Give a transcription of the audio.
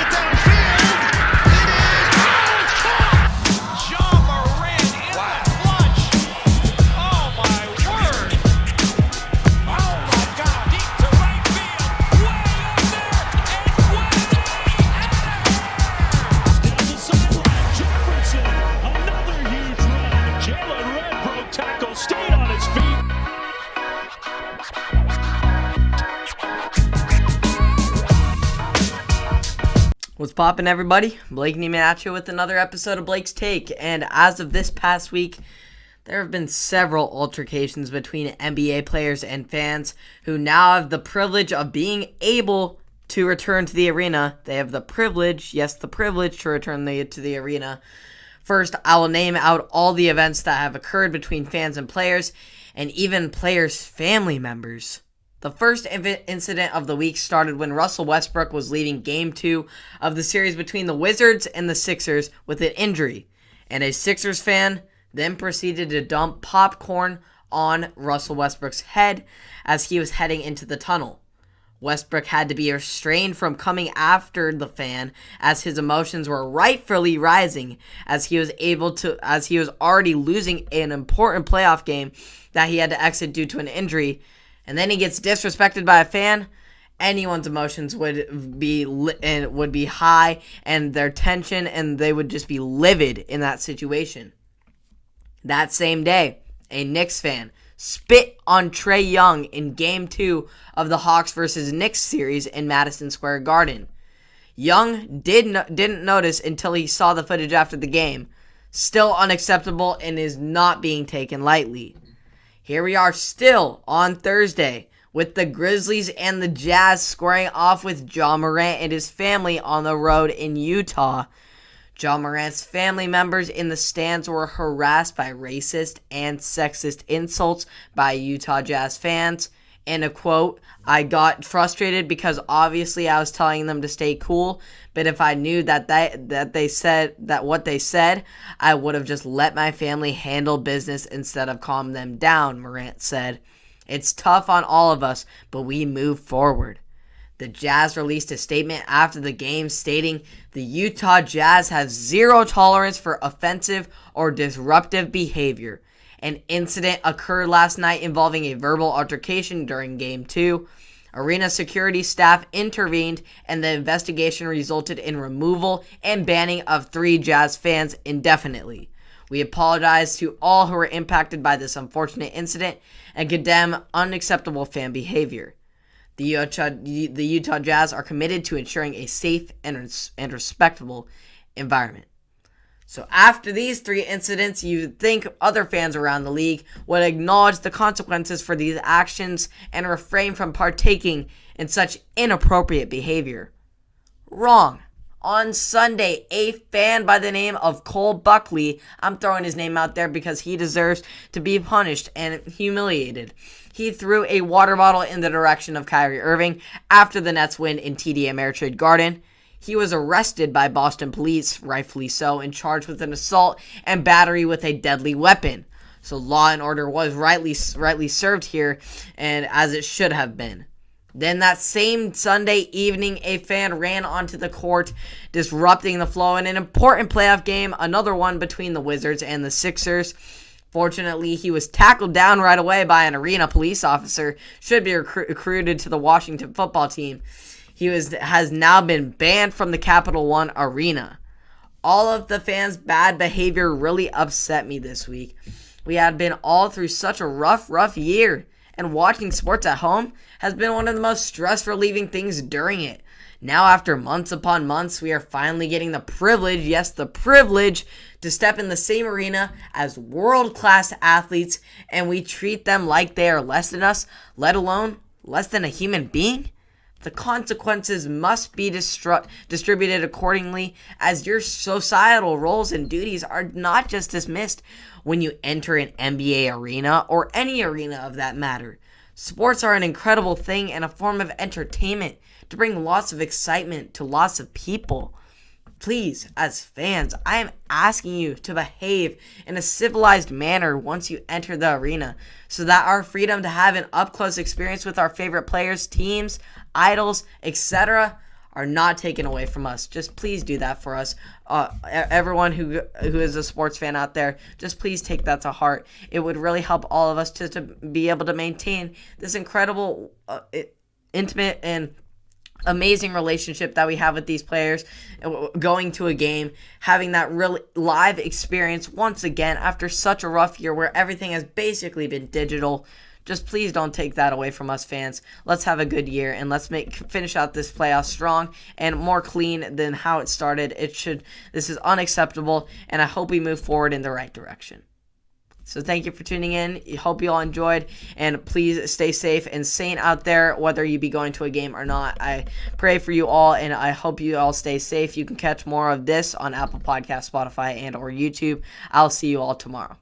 it downfield. It is. Oh, it's caught. John Moran in the clutch. Oh, my word. Oh, my God. Deep to right field. Way up there. And way down the sideline. Jefferson. Another huge run. Jalen Red broke tackle. Stayed on his feet. What's poppin', everybody? Blake Neiman at you with another episode of Blake's Take. And as of this past week, there have been several altercations between NBA players and fans who now have the privilege of being able to return to the arena. They have the privilege, yes, the privilege to return to the arena. First, I will name out all the events that have occurred between fans and players, and even players' family members. The first incident of the week started when Russell Westbrook was leading Game 2 of the series between the Wizards and the Sixers with an injury, and a Sixers fan then proceeded to dump popcorn on Russell Westbrook's head as he was heading into the tunnel. Westbrook had to be restrained from coming after the fan as his emotions were rightfully rising as he was already losing an important playoff game that he had to exit due to an injury. And then he gets disrespected by a fan. Anyone's emotions would be high, and their tension, and they would just be livid in that situation. That same day, a Knicks fan spit on Trae Young in Game 2 of the Hawks versus Knicks series in Madison Square Garden. Young didn't notice until he saw the footage after the game. Still unacceptable and is not being taken lightly. Here we are still on Thursday with the Grizzlies and the Jazz squaring off with John Morant and his family on the road in Utah. John Morant's family members in the stands were harassed by racist and sexist insults by Utah Jazz fans. And a quote, "I got frustrated because obviously I was telling them to stay cool, but if I knew that what they said, I would have just let my family handle business instead of calm them down," Morant said. "It's tough on all of us, but we move forward." The Jazz released a statement after the game stating the Utah Jazz have zero tolerance for offensive or disruptive behavior. An incident occurred last night involving a verbal altercation during Game 2. Arena security staff intervened, and the investigation resulted in removal and banning of 3 Jazz fans indefinitely. We apologize to all who were impacted by this unfortunate incident and condemn unacceptable fan behavior. The Utah Jazz are committed to ensuring a safe and respectable environment. So after these 3 incidents, you'd think other fans around the league would acknowledge the consequences for these actions and refrain from partaking in such inappropriate behavior. Wrong. On Sunday, a fan by the name of Cole Buckley, I'm throwing his name out there because he deserves to be punished and humiliated. He threw a water bottle in the direction of Kyrie Irving after the Nets win in TD Ameritrade Garden. He was arrested by Boston police, rightfully so, and charged with an assault and battery with a deadly weapon. So law and order was rightly served here, and as it should have been. Then that same Sunday evening, a fan ran onto the court, disrupting the flow in an important playoff game, another one between the Wizards and the Sixers. Fortunately, he was tackled down right away by an arena police officer, should be recruited to the Washington football team. He has now been banned from the Capital One Arena. All of the fans' bad behavior really upset me this week. We had been all through such a rough year, and watching sports at home has been one of the most stress-relieving things during it. Now, after months upon months, we are finally getting the privilege, yes, the privilege, to step in the same arena as world-class athletes, and we treat them like they are less than us, let alone less than a human being. The consequences must be distributed accordingly, as your societal roles and duties are not just dismissed when you enter an NBA arena or any arena of that matter. Sports are an incredible thing and a form of entertainment to bring lots of excitement to lots of people. Please, as fans, I am asking you to behave in a civilized manner once you enter the arena, so that our freedom to have an up-close experience with our favorite players, teams, idols, etc. are not taken away from us. Just please do that for us. Everyone who is a sports fan out there, just please take that to heart. It would really help all of us to be able to maintain this incredible, intimate, and amazing relationship that we have with these players, going to a game, having that really live experience once again after such a rough year where everything has basically been digital. Just please don't take that away from us fans. Let's have a good year, and let's finish out this playoff strong and more clean than how it started. This is unacceptable, and I hope we move forward in the right direction. So thank you for tuning in. Hope you all enjoyed, and please stay safe and sane out there, whether you be going to a game or not. I pray for you all, and I hope you all stay safe. You can catch more of this on Apple Podcasts, Spotify, and or YouTube. I'll see you all tomorrow.